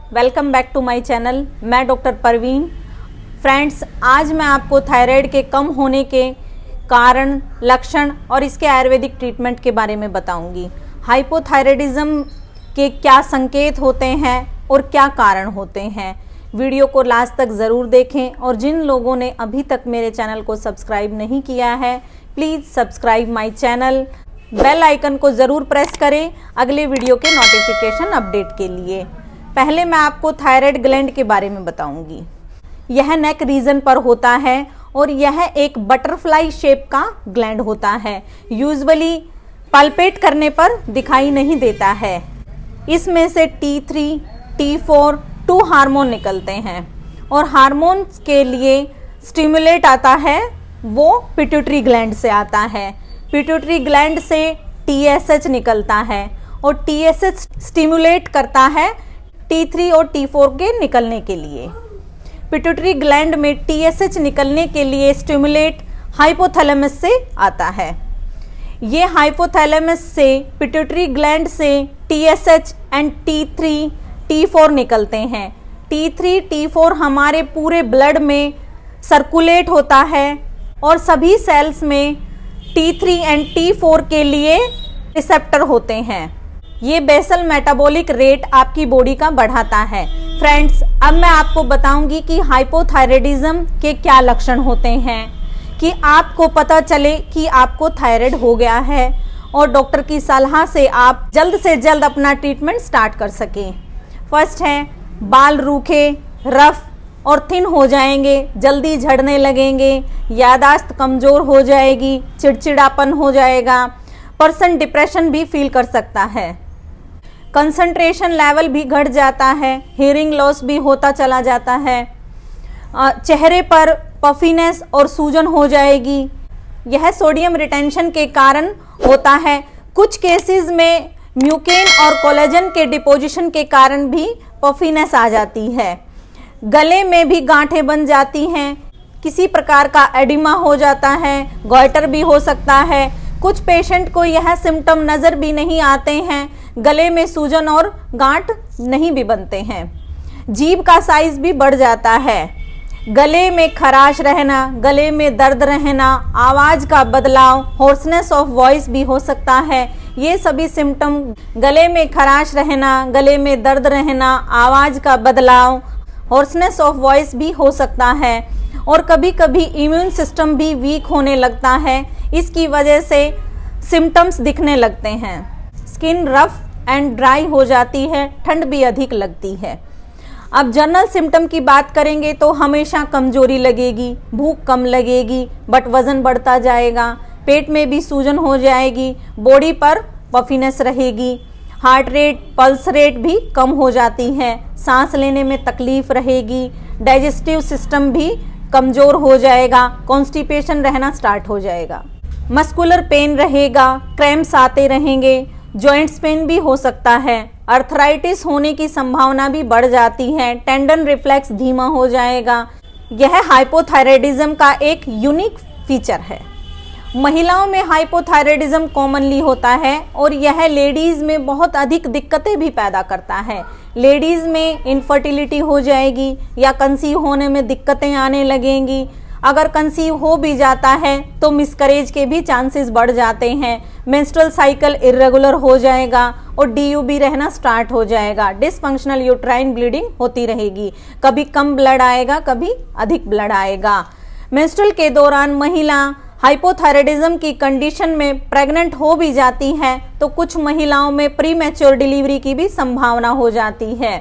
Welcome back to my channel. मैं doctor Parveen. Friends, आज मैं आपको थायराइड के कम होने के कारण, लक्षण और इसके आयुर्वेदिक ट्रीटमेंट के बारे में बताऊंगी। हाइपोथायराइडिज्म के क्या संकेत होते हैं और क्या कारण होते हैं। वीडियो को लास्ट तक ज़रूर देखें और जिन लोगों ने अभी तक मेरे चैनल को सब्सक्राइब नहीं किया है, please subscribe my channel. Bell icon को ज़रूर प्रेस करें अगले वीडियो के नोटिफिकेशन अपडेट के लिए। पहले मैं आपको थायराइड ग्लैंड के बारे में बताऊंगी। यह नेक रीजन पर होता है और यह एक बटरफ्लाई शेप का ग्लैंड होता है। यूजुअली पल्पेट करने पर दिखाई नहीं देता है। इसमें से T3, T4 2 हार्मोन निकलते हैं और हार्मोन्स के लिए स्टिमुलेट आता है वो पिट्यूटरी ग्लैंड से आता है। पिट्यूटरी ग्लैंड से TSH निकलता है और TSH स्टिमुलेट करता है T3 और T4 के निकलने के लिए। पिट्यूटरी ग्लैंड में TSH निकलने के लिए स्टिमुलेट हाइपोथैलेमस से आता है। ये हाइपोथैलेमस से पिट्यूटरी ग्लैंड से TSH एंड T3, T4 निकलते हैं। T3, T4 हमारे पूरे ब्लड में सर्कुलेट होता है और सभी सेल्स में T3 एंड T4 के लिए रिसेप्टर होते हैं। ये बेसल मेटाबॉलिक रेट आपकी बॉडी का बढ़ाता है। फ्रेंड्स, अब मैं आपको बताऊंगी कि हाइपोथायराइडिज्म के क्या लक्षण होते हैं कि आपको पता चले कि आपको थायराइड हो गया है और डॉक्टर की सलाह से आप जल्द से जल्द अपना ट्रीटमेंट स्टार्ट कर सकें। फर्स्ट है, बाल रूखे, रफ और थिन हो जाएंगे, जल्दी झड़ने लगेंगे, याददाश्त कमज़ोर हो जाएगी, चिड़चिड़ापन हो जाएगा, पर्सन डिप्रेशन भी फील कर सकता है, कंसंट्रेशन लेवल भी घट जाता है, हियरिंग लॉस भी होता चला जाता है, चेहरे पर पफीनेस और सूजन हो जाएगी। यह सोडियम रिटेंशन के कारण होता है। कुछ केसेस में म्यूकेन और कोलेजन के डिपोजिशन के कारण भी पफीनेस आ जाती है। गले में भी गांठें बन जाती हैं, किसी प्रकार का एडिमा हो जाता है, गॉइटर भी हो सकता है। कुछ पेशेंट को यह सिम्टम नज़र भी नहीं आते हैं, गले में सूजन और गांठ नहीं भी बनते हैं। जीभ का साइज भी बढ़ जाता है, गले में खराश रहना, गले में दर्द रहना, आवाज़ का बदलाव, होर्सनेस ऑफ वॉइस भी हो सकता है। ये सभी सिम्टम, गले में खराश रहना, गले में दर्द रहना, आवाज़ का बदलाव, होर्सनेस ऑफ वॉइस भी हो सकता है। और कभी कभी इम्यून सिस्टम भी वीक होने लगता है, इसकी वजह से सिम्टम्स दिखने लगते हैं। स्किन रफ एंड ड्राई हो जाती है, ठंड भी अधिक लगती है। अब जनरल सिम्टम की बात करेंगे तो हमेशा कमजोरी लगेगी, भूख कम लगेगी बट वज़न बढ़ता जाएगा, पेट में भी सूजन हो जाएगी, बॉडी पर पफीनेस रहेगी, हार्ट रेट, पल्स रेट भी कम हो जाती है, सांस लेने में तकलीफ रहेगी, डाइजेस्टिव सिस्टम भी कमज़ोर हो जाएगा, कॉन्स्टिपेशन रहना स्टार्ट हो जाएगा, मस्कुलर पेन रहेगा, क्रैम्प्स आते रहेंगे, जॉइंट्स पेन भी हो सकता है, अर्थराइटिस होने की संभावना भी बढ़ जाती है, टेंडन रिफ्लेक्स धीमा हो जाएगा। यह हाइपोथायराइडिज्म का एक यूनिक फीचर है। महिलाओं में हाइपोथायराइडिज्म कॉमनली होता है और यह लेडीज़ में बहुत अधिक दिक्कतें भी पैदा करता है। लेडीज़ में इनफर्टिलिटी हो जाएगी या कंसीव होने में दिक्कतें आने लगेंगी। अगर कंसीव हो भी जाता है तो मिसकरेज के भी चांसेस बढ़ जाते हैं, मेंस्ट्रुअल साइकिल इरेगुलर हो जाएगा और DU भी रहना स्टार्ट हो जाएगा। डिसफंक्शनल यूट्राइन ब्लीडिंग होती रहेगी, कभी कम ब्लड आएगा, कभी अधिक ब्लड आएगा। मेंस्ट्रुअल के दौरान महिला हाइपोथायराइडिज्म की कंडीशन में प्रेग्नेंट हो भी जाती है तो कुछ महिलाओं में प्रीमैच्योर डिलीवरी की भी संभावना हो जाती है।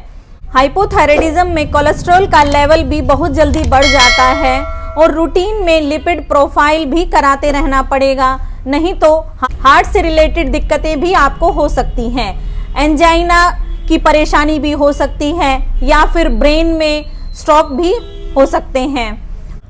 हाइपोथायराइडिज्म में कोलेस्ट्रॉल का लेवल भी बहुत जल्दी बढ़ जाता है और रूटीन में लिपिड प्रोफाइल भी कराते रहना पड़ेगा, नहीं तो हार्ट से रिलेटेड दिक्कतें भी आपको हो सकती हैं। एंजाइना की परेशानी भी हो सकती है या फिर ब्रेन में स्ट्रोक भी हो सकते हैं।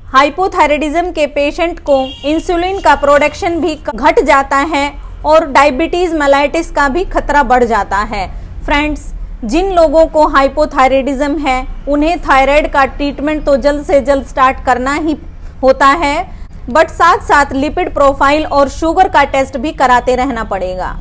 हाइपोथायराइडिज्म के पेशेंट को इंसुलिन का प्रोडक्शन भी घट जाता है और डायबिटीज़ मेलाइटिस का भी खतरा बढ़ जाता है। फ्रेंड्स, जिन लोगों को हाइपोथायराइडिज्म है उन्हें थायराइड का ट्रीटमेंट तो जल्द से जल्द स्टार्ट करना ही होता है, बट साथ साथ लिपिड प्रोफाइल और शुगर का टेस्ट भी कराते रहना पड़ेगा।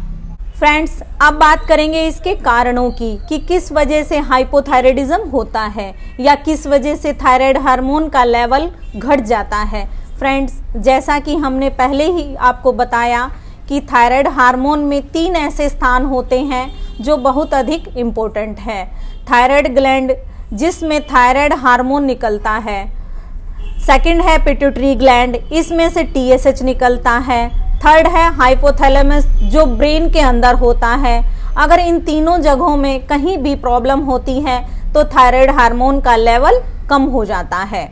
फ्रेंड्स, अब बात करेंगे इसके कारणों की कि किस वजह से हाइपोथायराइडिज्म होता है या किस वजह से थायराइड हार्मोन का लेवल घट जाता है। फ्रेंड्स, जैसा कि हमने पहले ही आपको बताया कि थायराइड हार्मोन में 3 ऐसे स्थान होते हैं जो बहुत अधिक इम्पोर्टेंट है। थायराइड ग्लैंड जिसमें थायराइड हार्मोन निकलता है, सेकंड है पिट्यूटरी ग्लैंड, इसमें से TSH निकलता है, थर्ड है हाइपोथैलेमस जो ब्रेन के अंदर होता है। अगर इन तीनों जगहों में कहीं भी प्रॉब्लम होती है तो थायराइड हार्मोन का लेवल कम हो जाता है।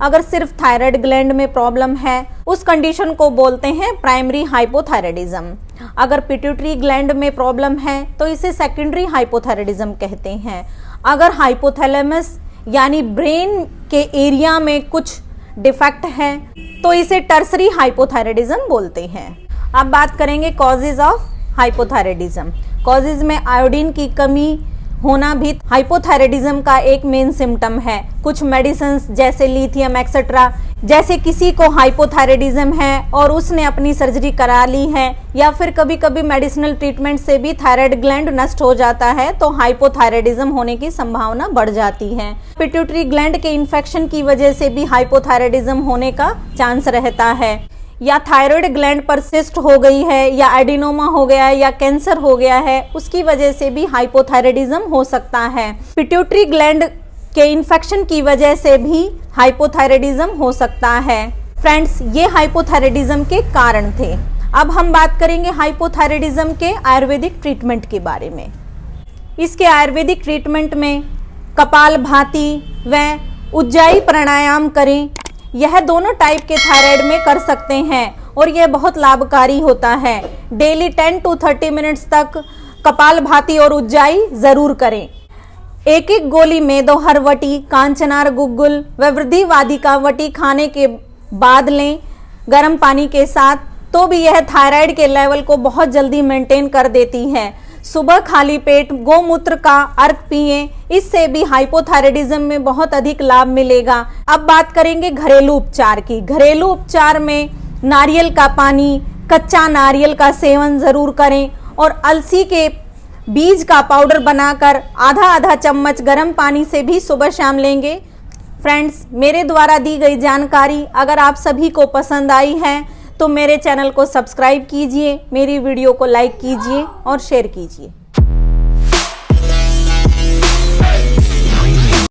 अगर सिर्फ थायराइड ग्लैंड में प्रॉब्लम है उस कंडीशन को बोलते हैं प्राइमरी हाइपोथायराइडिज्म। अगर पिट्यूटरी ग्लैंड में प्रॉब्लम है तो इसे सेकेंडरी हाइपोथायराइडिज्म कहते हैं। अगर हाइपोथैलेमस यानी ब्रेन के एरिया में कुछ डिफेक्ट है तो इसे टर्सरी हाइपोथायराइडिज्म बोलते हैं। अब बात करेंगे कॉजेज ऑफ हाइपोथायराइडिज्म। कॉजेज में आयोडीन की कमी होना भी हाइपोथायराइडिज्म का एक मेन सिम्टम है। कुछ मेडिसिन जैसे लिथियम एक्सेट्रा, जैसे किसी को हाइपोथायराइडिज्म है और उसने अपनी सर्जरी करा ली है या फिर कभी कभी मेडिसिनल ट्रीटमेंट से भी थायराइड ग्लैंड नष्ट हो जाता है तो हाइपोथायराइडिज्म होने की संभावना बढ़ जाती है। पिट्यूटरी ग्लैंड के इन्फेक्शन की वजह से भी हाइपोथायराइडिज्म होने का चांस रहता है, या थायराइड ग्लैंड पर सिस्ट हो गई है या एडिनोमा हो गया है या कैंसर हो गया है, उसकी वजह से भी हाइपोथायराइडिज्म हो सकता है। पिट्यूटरी ग्लैंड के इन्फेक्शन की वजह से भी हाइपोथायराइडिज्म हो सकता है। फ्रेंड्स, ये हाइपोथायराइडिज्म के कारण थे। अब हम बात करेंगे हाइपोथायराइडिज्म के आयुर्वेदिक ट्रीटमेंट के बारे में। इसके आयुर्वेदिक ट्रीटमेंट में कपालभाति व उज्जाई प्राणायाम करें। यह दोनों टाइप के थायराइड में कर सकते हैं और यह बहुत लाभकारी होता है। डेली 10 to 30 मिनट्स तक कपालभाति और उज्जाई जरूर करें। एक एक गोली मेदोहरवटी, कांचनार गुग्गुल व वृद्धिवादिका वटी खाने के बाद लें गर्म पानी के साथ, तो भी यह थायराइड के लेवल को बहुत जल्दी मेंटेन कर देती है। सुबह खाली पेट गोमूत्र का अर्क पिएं, इससे भी हाइपोथायराइडिज्म में बहुत अधिक लाभ मिलेगा। अब बात करेंगे घरेलू उपचार की। घरेलू उपचार में नारियल का पानी, कच्चा नारियल का सेवन जरूर करें और अलसी के बीज का पाउडर बनाकर आधा आधा चम्मच गर्म पानी से भी सुबह शाम लेंगे। फ्रेंड्स, मेरे द्वारा दी गई जानकारी अगर आप सभी को पसंद आई है तो मेरे चैनल को सब्सक्राइब कीजिए, मेरी वीडियो को लाइक कीजिए और शेयर कीजिए।